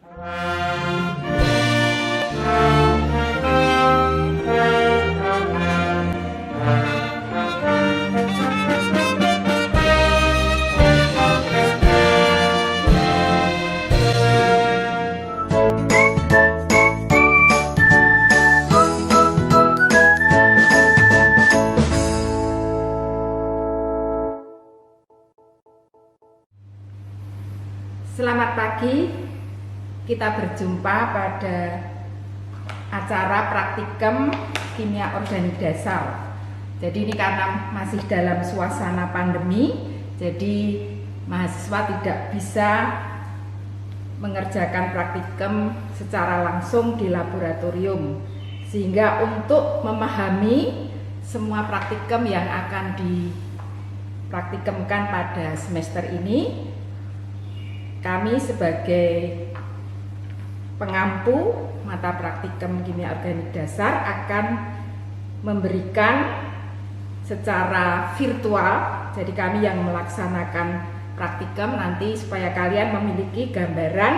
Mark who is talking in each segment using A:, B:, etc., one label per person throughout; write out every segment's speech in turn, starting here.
A: Selamat pagi, kita berjumpa pada acara praktikum kimia organik dasar. Jadi ini karena masih dalam suasana pandemi, jadi mahasiswa tidak bisa mengerjakan praktikum secara langsung di laboratorium. Sehingga untuk memahami semua praktikum yang akan dipraktikumkan pada semester ini, kami sebagai pengampu mata praktikum kimia organik dasar akan memberikan secara virtual. Jadi kami yang melaksanakan praktikum nanti supaya kalian memiliki gambaran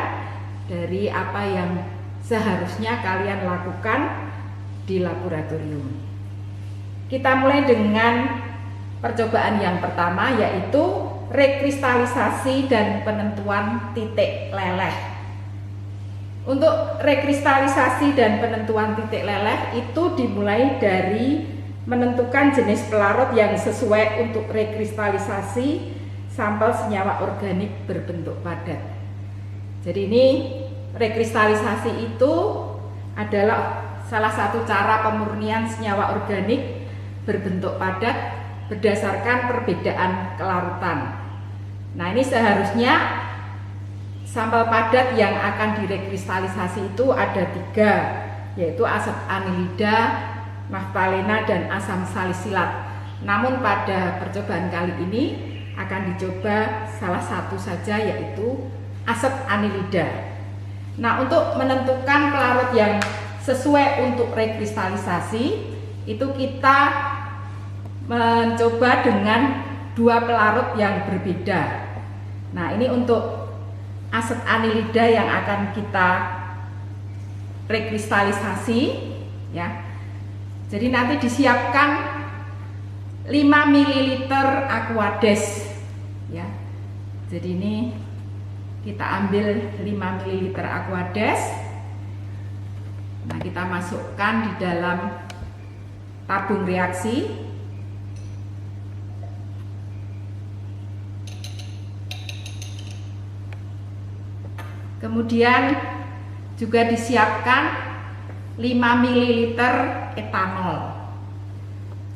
A: dari apa yang seharusnya kalian lakukan di laboratorium. Kita mulai dengan percobaan yang pertama, yaitu rekristalisasi dan penentuan titik leleh. Untuk rekristalisasi dan penentuan titik leleh itu dimulai dari menentukan jenis pelarut yang sesuai untuk rekristalisasi sampel senyawa organik berbentuk padat. Jadi ini rekristalisasi itu adalah salah satu cara pemurnian senyawa organik berbentuk padat berdasarkan perbedaan kelarutan. Nah, ini seharusnya sampel padat yang akan direkristalisasi itu ada 3, yaitu aset anilida, naftalena, dan asam salisilat. Namun pada percobaan kali ini akan dicoba salah satu saja, yaitu aset anilida. Nah, untuk menentukan pelarut yang sesuai untuk rekristalisasi itu kita mencoba dengan 2 pelarut yang berbeda. Nah, ini untuk aset anilida yang akan kita rekristalisasi, ya. Jadi nanti disiapkan 5 ml Aquades, ya. Jadi ini kita ambil 5 ml Aquades. Nah, kita masukkan di dalam tabung reaksi. Kemudian juga disiapkan 5 ml etanol.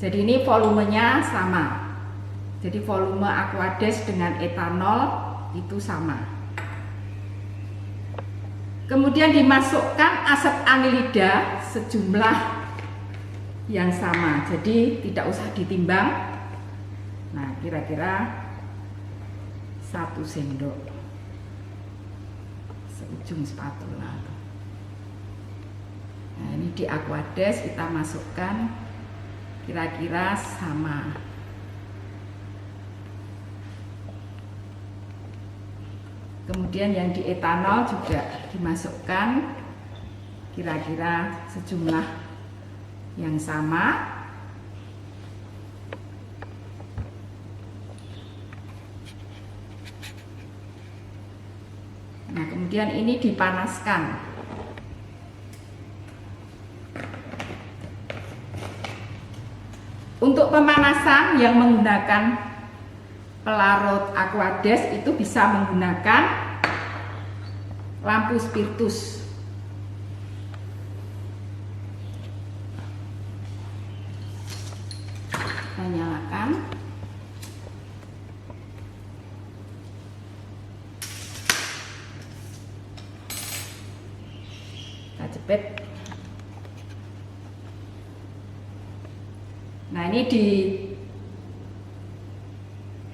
A: Jadi ini volumenya sama. Jadi volume Aquades dengan etanol itu sama. Kemudian dimasukkan aset anilida sejumlah yang sama. Jadi tidak usah ditimbang. Nah, kira-kira 1 sendok. Ujung spatula. Nah, ini di Aquades kita masukkan kira-kira sama. Kemudian yang di etanol juga dimasukkan kira-kira sejumlah yang sama. Nah, kemudian ini dipanaskan. Untuk pemanasan yang menggunakan pelarut Aquades itu bisa menggunakan lampu spiritus. Kita nyalakan. Jepit. Nah, ini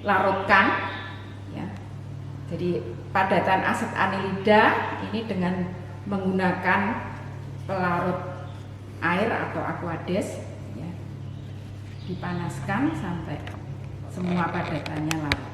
A: dilarutkan, ya. Jadi padatan aset anilida ini dengan menggunakan pelarut air atau Aquades, ya, dipanaskan sampai semua padatannya larut.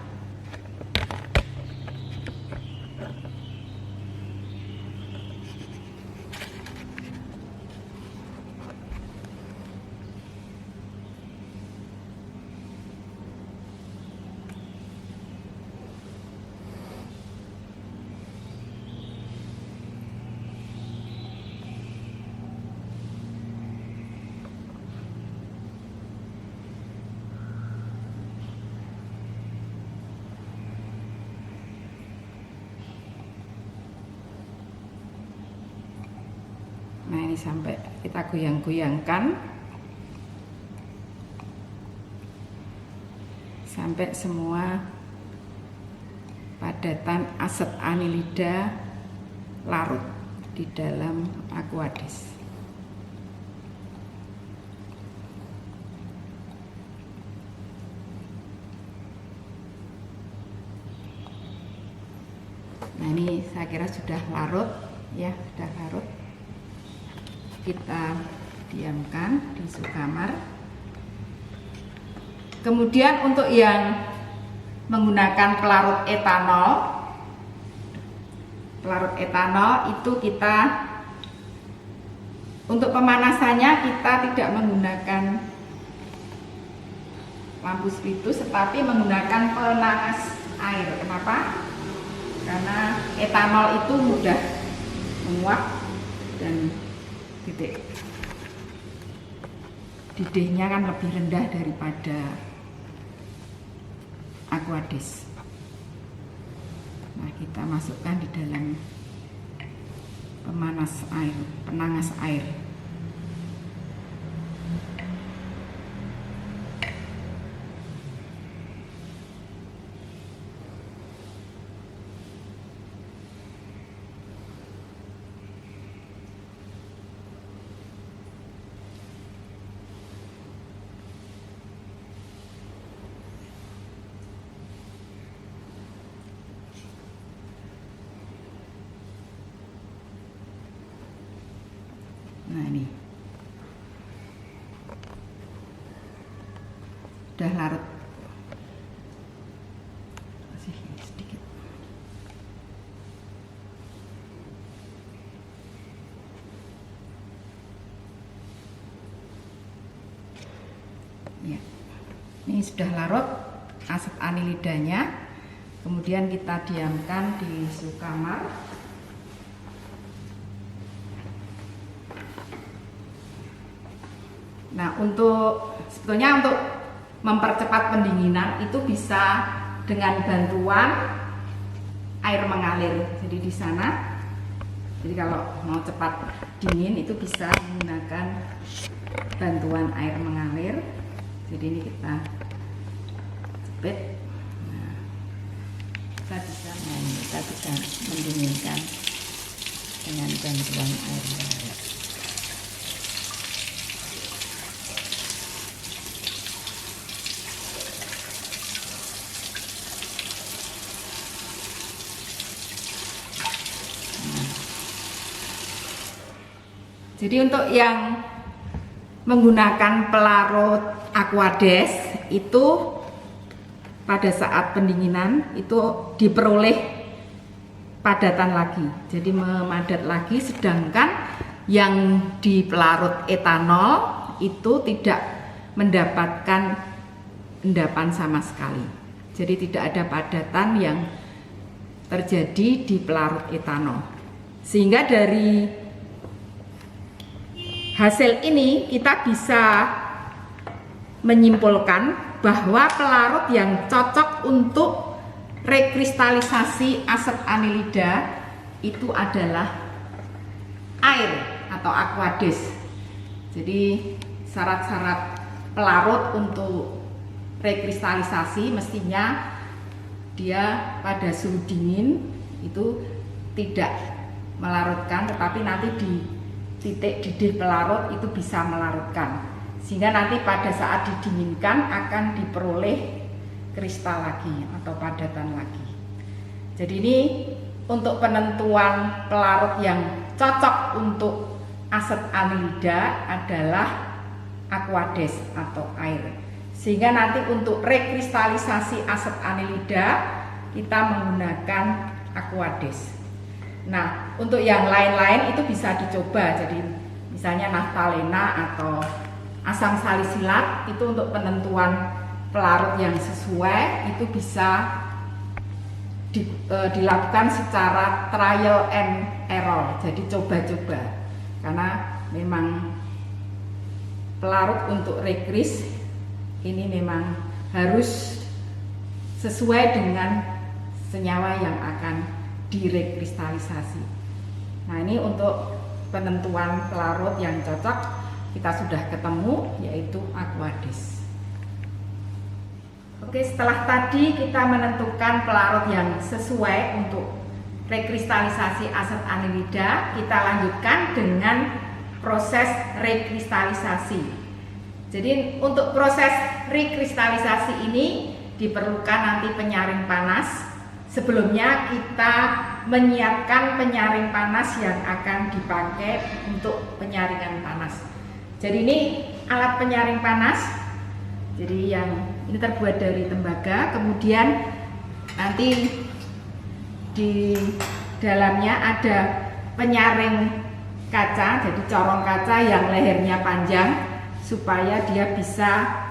A: Nah, ini sampai kita goyang-goyangkan sampai semua padatan asetanilida larut di dalam Aquades. Nah, ini saya kira sudah larut ya, sudah larut. Kita diamkan di suhu kamar. Kemudian untuk yang menggunakan pelarut etanol itu kita untuk pemanasannya kita tidak menggunakan lampu spiritus, tetapi menggunakan penangas air. Kenapa? Karena etanol itu mudah menguap dan titik didihnya kan lebih rendah daripada Aquades. Nah, kita masukkan di dalam penangas air. Nah, ini udah larut, masih sedikit. Ya, ini sudah larut asetanilidanya. Kemudian kita diamkan di suhu kamar. Nah, sebetulnya untuk mempercepat pendinginan itu bisa dengan bantuan air mengalir. Jadi di sana, jadi kalau mau cepat dingin itu bisa menggunakan bantuan air mengalir. Jadi ini kita jepit. Nah, kita bisa mendinginkan dengan bantuan air mengalir. Jadi untuk yang menggunakan pelarut Aquades itu pada saat pendinginan itu diperoleh padatan lagi, jadi memadat lagi. Sedangkan yang di pelarut etanol itu tidak mendapatkan endapan sama sekali. Jadi tidak ada padatan yang terjadi di pelarut etanol. Sehingga dari hasil ini kita bisa menyimpulkan bahwa pelarut yang cocok untuk rekristalisasi asetanilida itu adalah air atau Aquades. Jadi syarat-syarat pelarut untuk rekristalisasi mestinya dia pada suhu dingin itu tidak melarutkan, tetapi nanti di titik didih pelarut itu bisa melarutkan, sehingga nanti pada saat didinginkan akan diperoleh kristal lagi atau padatan lagi. Jadi ini untuk penentuan pelarut yang cocok untuk asetanilida adalah Aquades atau air. Sehingga nanti untuk rekristalisasi asetanilida kita menggunakan Aquades. Nah, untuk yang lain-lain itu bisa dicoba. Jadi misalnya naftalena atau asam salisilat itu untuk penentuan pelarut yang sesuai itu bisa dilakukan secara trial and error. Jadi coba-coba. Karena memang pelarut untuk rekris ini memang harus sesuai dengan senyawa yang akan direkristalisasi. Nah, ini untuk penentuan pelarut yang cocok kita sudah ketemu, yaitu Aquades. Oke, setelah tadi kita menentukan pelarut yang sesuai untuk rekristalisasi aset anilida, kita lanjutkan dengan proses rekristalisasi. Jadi untuk proses rekristalisasi ini diperlukan nanti penyaring panas. Sebelumnya kita menyiapkan penyaring panas yang akan dipakai untuk penyaringan panas. Jadi ini alat penyaring panas. Jadi yang ini terbuat dari tembaga, kemudian nanti di dalamnya ada penyaring kaca, jadi corong kaca yang lehernya panjang supaya dia bisa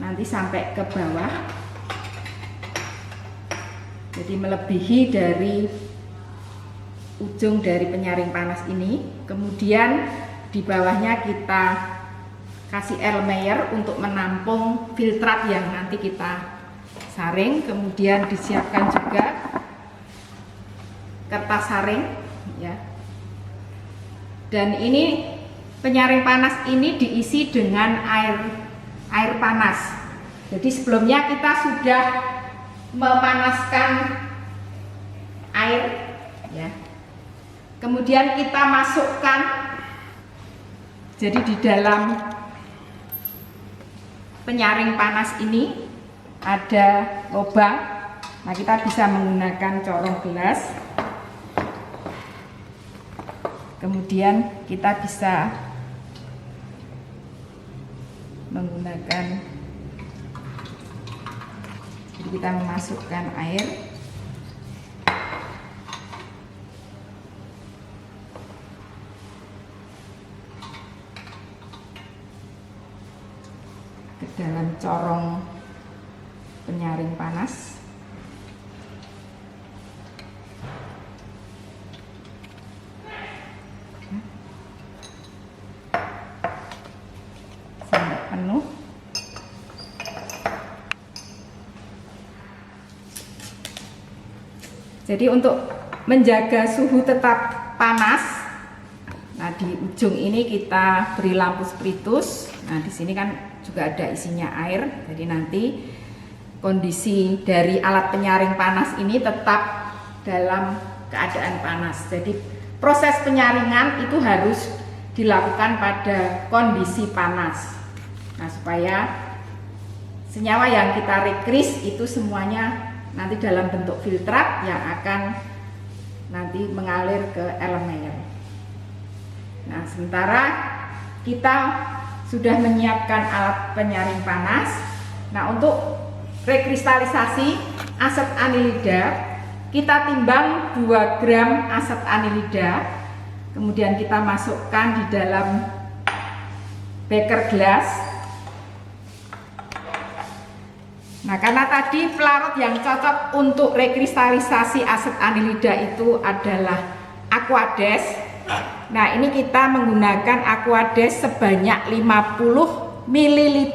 A: nanti sampai ke bawah. Jadi melebihi dari ujung dari penyaring panas ini. Kemudian di bawahnya kita kasih Erlenmeyer untuk menampung filtrat yang nanti kita saring. Kemudian disiapkan juga kertas saring ya. Dan ini penyaring panas ini diisi dengan air panas. Jadi sebelumnya kita sudah memanaskan air ya. Kemudian kita masukkan, jadi di dalam penyaring panas ini ada lubang. Nah, kita bisa menggunakan corong gelas. Kemudian kita bisa menggunakan, jadi kita memasukkan air ke dalam corong penyaring panas. Sampai penuh. Jadi untuk menjaga suhu tetap panas, nah di ujung ini kita beri lampu spiritus. Nah di sini kan juga ada isinya air. Jadi nanti kondisi dari alat penyaring panas ini tetap dalam keadaan panas. Jadi proses penyaringan itu harus dilakukan pada kondisi panas. Nah supaya senyawa yang kita rekris itu semuanya nanti dalam bentuk filtrat yang akan nanti mengalir ke Erlenmeyer. Nah sementara kita sudah menyiapkan alat penyaring panas. Nah untuk rekristalisasi aset anilida, kita timbang 2 gram aset anilida, kemudian kita masukkan di dalam beker gelas. Nah karena tadi pelarut yang cocok untuk rekristalisasi aset anilida itu adalah Aquades. Nah ini kita menggunakan Aquades sebanyak 50 ml.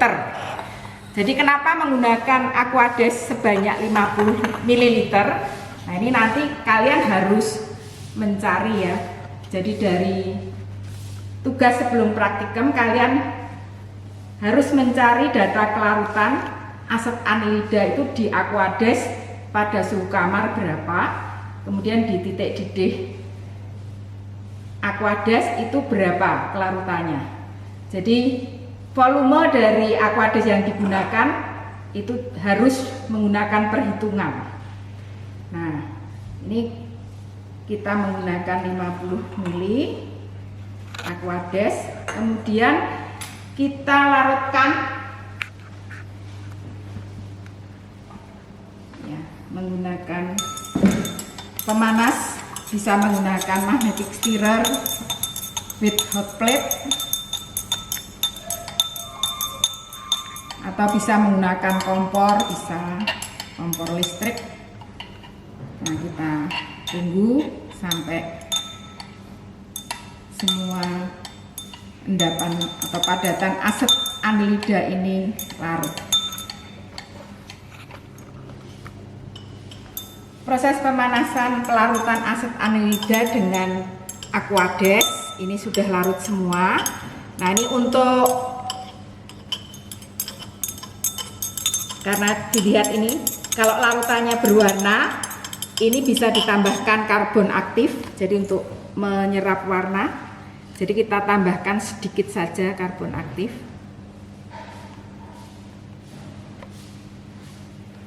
A: Jadi kenapa menggunakan Aquades sebanyak 50 ml? Nah ini nanti kalian harus mencari ya. Jadi dari tugas sebelum praktikum kalian harus mencari data kelarutan aset anilida itu di Aquades pada suhu kamar berapa, kemudian di titik didih Aquades itu berapa kelarutannya. Jadi volume dari Aquades yang digunakan itu harus menggunakan perhitungan. Nah ini kita menggunakan 50 ml Aquades, kemudian kita larutkan menggunakan pemanas, bisa menggunakan magnetic stirrer with hot plate atau bisa menggunakan kompor, bisa kompor listrik. Nah kita tunggu sampai semua endapan atau padatan aset anilida ini larut. Proses pemanasan pelarutan aset anilida dengan Aquades, ini sudah larut semua. Nah, ini untuk, karena dilihat ini kalau larutannya berwarna, ini bisa ditambahkan karbon aktif, jadi untuk menyerap warna. Jadi kita tambahkan sedikit saja karbon aktif.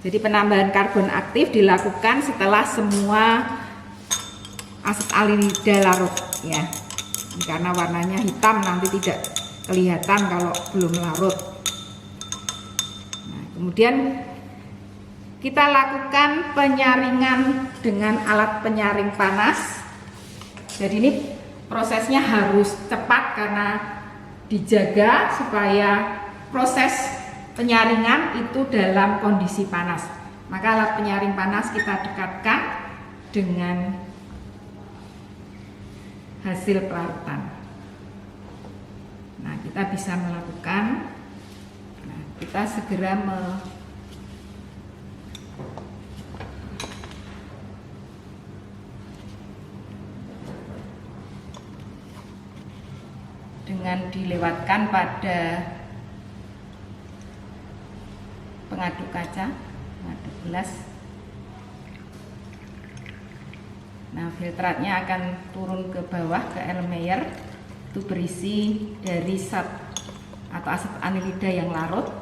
A: Jadi penambahan karbon aktif dilakukan setelah semua asetaldehyda larut ya. Ini karena warnanya hitam, nanti tidak kelihatan kalau belum larut. Nah, kemudian kita lakukan penyaringan dengan alat penyaring panas. Jadi ini prosesnya harus cepat karena dijaga supaya proses penyaringan itu dalam kondisi panas. Maka alat penyaring panas kita dekatkan dengan hasil pelarutan. Nah, kita bisa melakukan. Nah, kita segera dengan dilewatkan pada pengaduk kaca, pengaduk gelas. Nah, filtratnya akan turun ke bawah ke Erlenmeyer. Itu berisi dari zat atau asetanilida yang larut.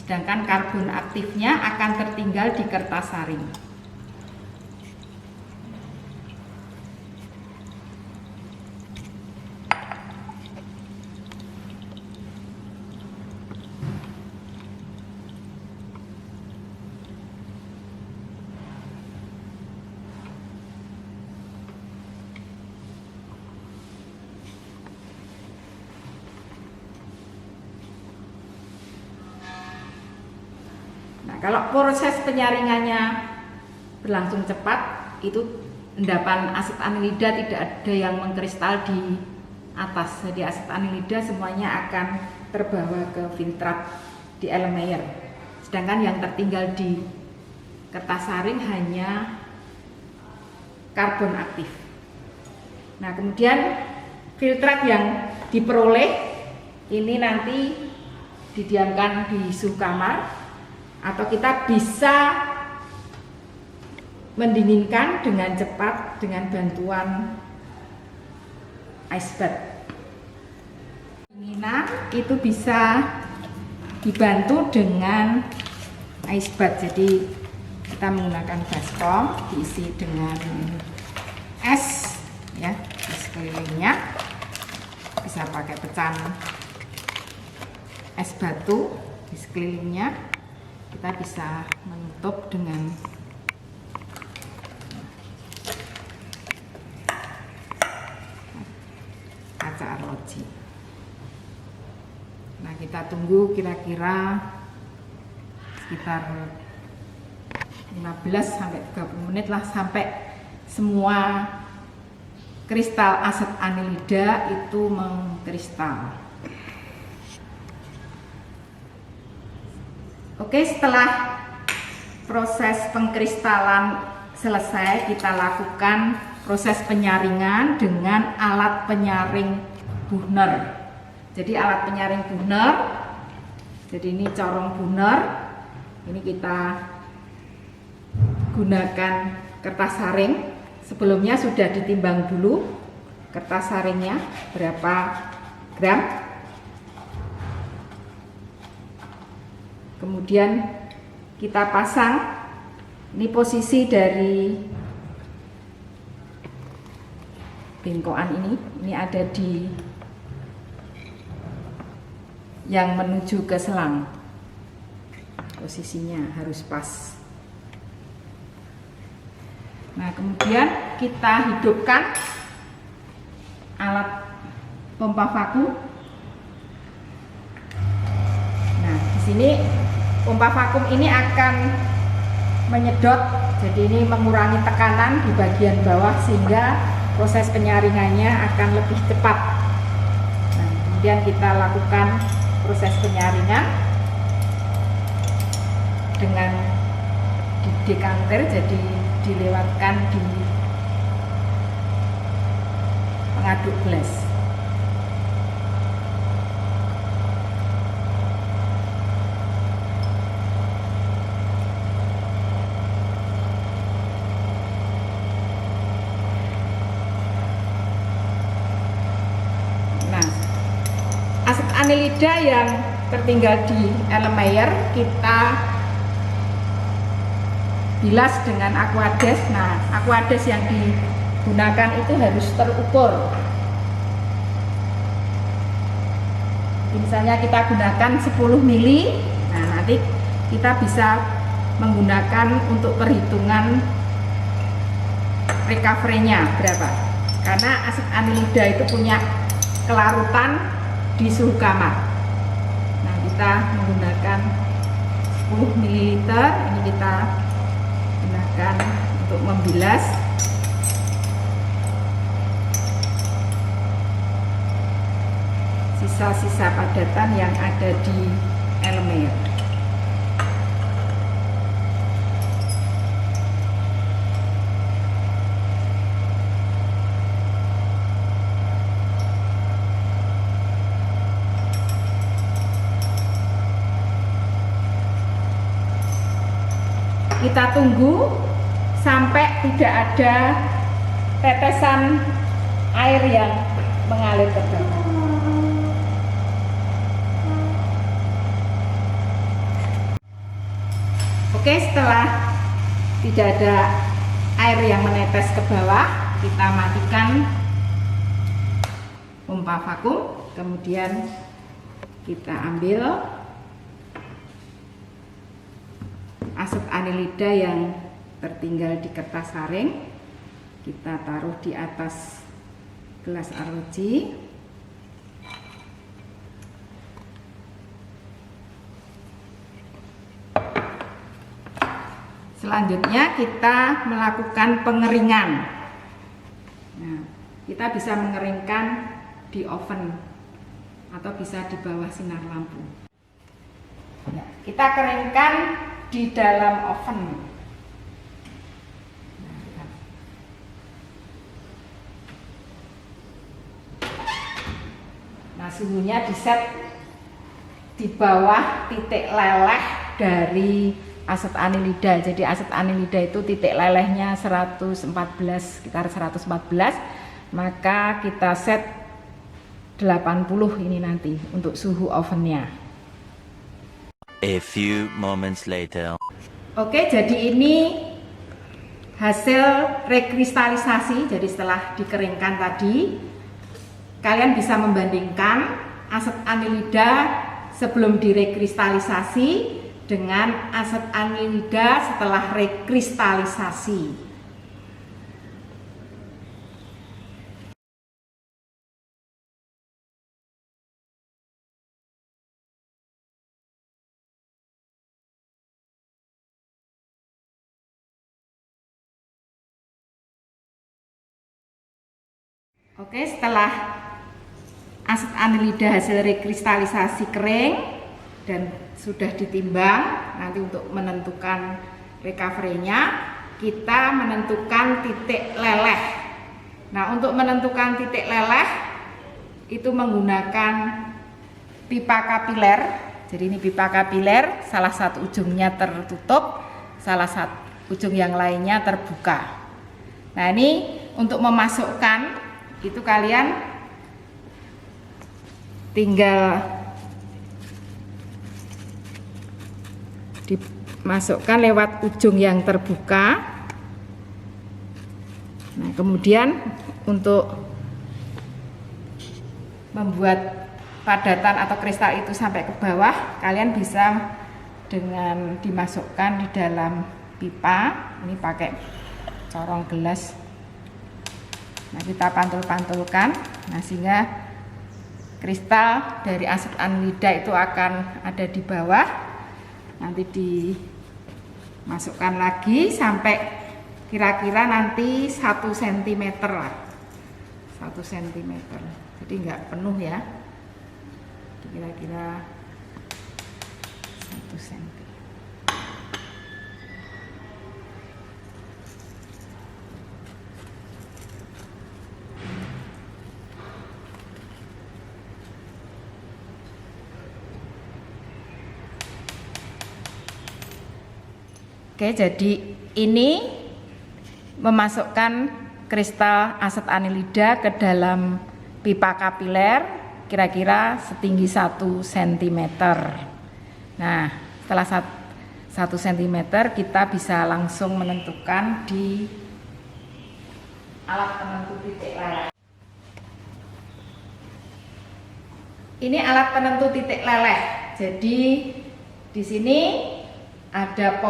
A: Sedangkan karbon aktifnya akan tertinggal di kertas saring. Nah, kalau proses penyaringannya berlangsung cepat, itu endapan asetanilida tidak ada yang mengkristal di atas. Jadi asetanilida semuanya akan terbawa ke filtrat di Erlenmeyer. Sedangkan yang tertinggal di kertas saring hanya karbon aktif. Nah, kemudian filtrat yang diperoleh ini nanti didiamkan di suhu kamar, atau kita bisa mendinginkan dengan cepat dengan bantuan ice bath. Pendinginan itu bisa dibantu dengan ice bath. Jadi kita menggunakan baskom diisi dengan es ya di sekelilingnya. Bisa pakai pecahan es batu di sekelilingnya. Kita bisa menutup dengan kaca arloji. Nah, kita tunggu kira-kira sekitar 15 sampai 30 menit lah sampai semua kristal asetanilida itu mengkristal. Oke, setelah proses pengkristalan selesai, kita lakukan proses penyaringan dengan alat penyaring burner. Jadi alat penyaring burner, jadi ini corong burner, ini kita gunakan kertas saring. Sebelumnya sudah ditimbang dulu kertas saringnya berapa gram. Kemudian kita pasang, ini posisi dari bengkokan ini ada di yang menuju ke selang. Posisinya harus pas. Nah, kemudian kita hidupkan alat pompa vakum. Nah, di sini pompa vakum ini akan menyedot, jadi ini mengurangi tekanan di bagian bawah sehingga proses penyaringannya akan lebih cepat. Nah, kemudian kita lakukan proses penyaringan dengan di dekanter, jadi dilewatkan di mengaduk gelas. Nah, aset anilida yang tertinggal di Erlenmeyer kita bilas dengan aquades. Nah, aquades yang digunakan itu harus terukur. Misalnya kita gunakan 10 mili, nah nanti kita bisa menggunakan untuk perhitungan recovery-nya berapa. Karena aset anilida itu punya kelarutan di suhu kamar. Nah, kita menggunakan 10 ml, ini kita gunakan untuk membilas. Sisa-sisa padatan yang ada di Erlenmeyer. Kita tunggu sampai tidak ada tetesan air yang mengalir ke bawah. Oke, setelah tidak ada air yang menetes ke bawah, kita matikan pompa vakum, kemudian kita ambil aset anilida yang tertinggal di kertas saring, kita taruh di atas gelas arloji. Selanjutnya kita melakukan pengeringan. Nah, kita bisa mengeringkan di oven atau bisa di bawah sinar lampu. Nah, kita keringkan di dalam oven. Nah, suhunya diset di bawah titik leleh dari aset anilida. Jadi aset anilida itu titik lelehnya 114, sekitar 114, maka kita set 80 ini nanti untuk suhu ovennya.
B: A few moments later.
A: Oke, jadi ini hasil rekristalisasi. Jadi setelah dikeringkan tadi, kalian bisa membandingkan aset anilida sebelum direkristalisasi dengan aset anilida setelah rekristalisasi. Oke, setelah aset anilida hasil rekristalisasi kering dan sudah ditimbang, nanti untuk menentukan recovery-nya kita menentukan titik leleh. Nah, untuk menentukan titik leleh itu menggunakan pipa kapiler. Jadi ini pipa kapiler, salah satu ujungnya tertutup, salah satu ujung yang lainnya terbuka. Nah, ini untuk memasukkan itu kalian tinggal dimasukkan lewat ujung yang terbuka. Nah, kemudian untuk membuat padatan atau kristal itu sampai ke bawah, kalian bisa dengan dimasukkan di dalam pipa. Ini pakai corong gelas. Nah, kita pantul-pantulkan. Nah, sehingga kristal dari aset anilida itu akan ada di bawah. Nanti dimasukkan lagi sampai kira-kira nanti 1 cm lah, 1 cm. Jadi nggak penuh ya, kira-kira 1 cm. Oke, jadi ini memasukkan kristal aset anilida ke dalam pipa kapiler kira-kira setinggi 1 cm. Nah, setelah 1 cm kita bisa langsung menentukan di alat penentu titik leleh. Ini alat penentu titik leleh. Jadi di sini ada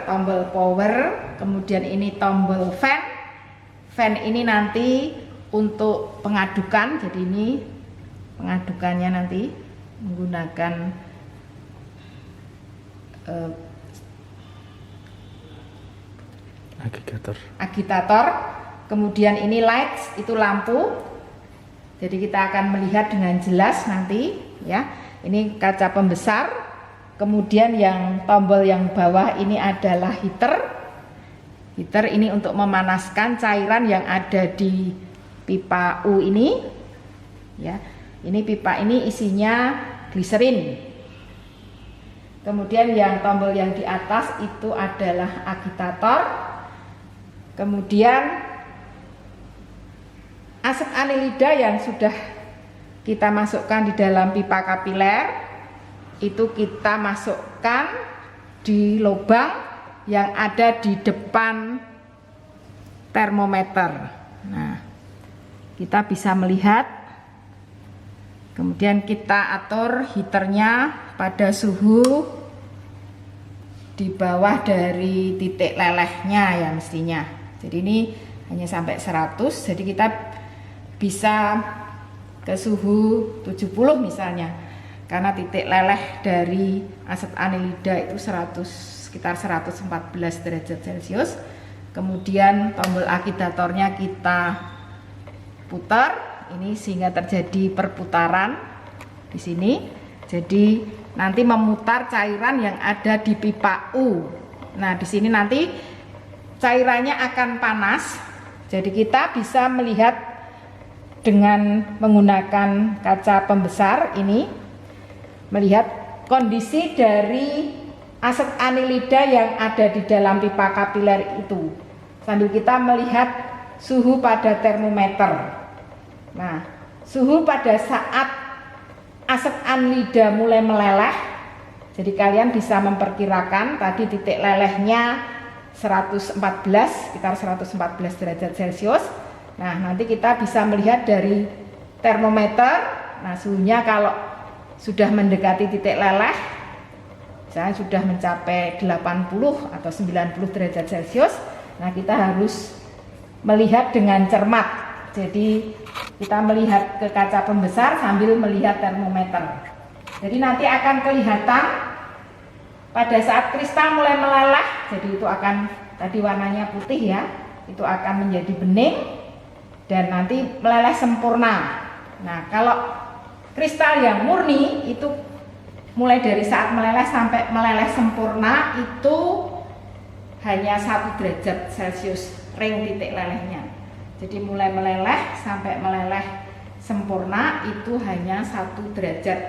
A: tombol power, kemudian ini tombol fan. Fan ini nanti untuk pengadukan, jadi ini pengadukannya nanti menggunakan agitator. Kemudian ini lights, itu lampu. Jadi kita akan melihat dengan jelas nanti ya. Ini kaca pembesar. Kemudian yang tombol yang bawah ini adalah heater. Heater ini untuk memanaskan cairan yang ada di pipa U ini. Ya, ini pipa ini isinya gliserin. Kemudian yang tombol yang di atas itu adalah agitator. Kemudian aset anilida yang sudah kita masukkan di dalam pipa kapiler itu kita masukkan di lubang yang ada di depan termometer. Nah, kita bisa melihat. Kemudian kita atur heaternya pada suhu di bawah dari titik lelehnya ya mestinya. Jadi ini hanya sampai 100. Jadi kita bisa ke suhu 70 misalnya. Karena titik leleh dari aset anilida itu sekitar 114 derajat Celcius. Kemudian tombol agitatornya kita putar, ini sehingga terjadi perputaran di sini. Jadi nanti memutar cairan yang ada di pipa U. Nah, di sini nanti cairannya akan panas. Jadi kita bisa melihat dengan menggunakan kaca pembesar ini, melihat kondisi dari aset anilida yang ada di dalam pipa kapiler itu sambil kita melihat suhu pada termometer. Nah, suhu pada saat aset anilida mulai meleleh, jadi kalian bisa memperkirakan tadi titik lelehnya 114, sekitar 114 derajat Celcius. Nah, nanti kita bisa melihat dari termometer. Nah, suhunya kalau sudah mendekati titik leleh, misalnya sudah mencapai 80 atau 90 derajat Celcius, nah kita harus melihat dengan cermat. Jadi kita melihat ke kaca pembesar sambil melihat termometer. Jadi nanti akan kelihatan pada saat kristal mulai meleleh, jadi itu akan tadi warnanya putih ya, itu akan menjadi bening dan nanti meleleh sempurna. Nah, kalau kristal yang murni itu mulai dari saat meleleh sampai meleleh sempurna itu hanya 1 derajat Celcius ring titik lelehnya. Jadi mulai meleleh sampai meleleh sempurna itu hanya 1 derajat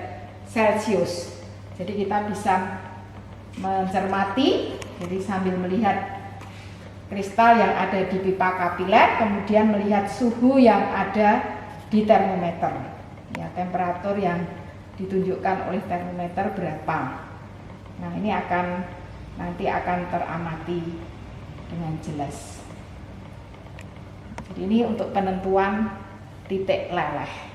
A: Celcius. Jadi kita bisa mencermati, jadi sambil melihat kristal yang ada di pipa kapiler, kemudian melihat suhu yang ada di termometer. Ya, temperatur yang ditunjukkan oleh termometer berapa. Nah, ini nanti akan teramati dengan jelas. Jadi ini untuk penentuan titik leleh.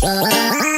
C: Wow.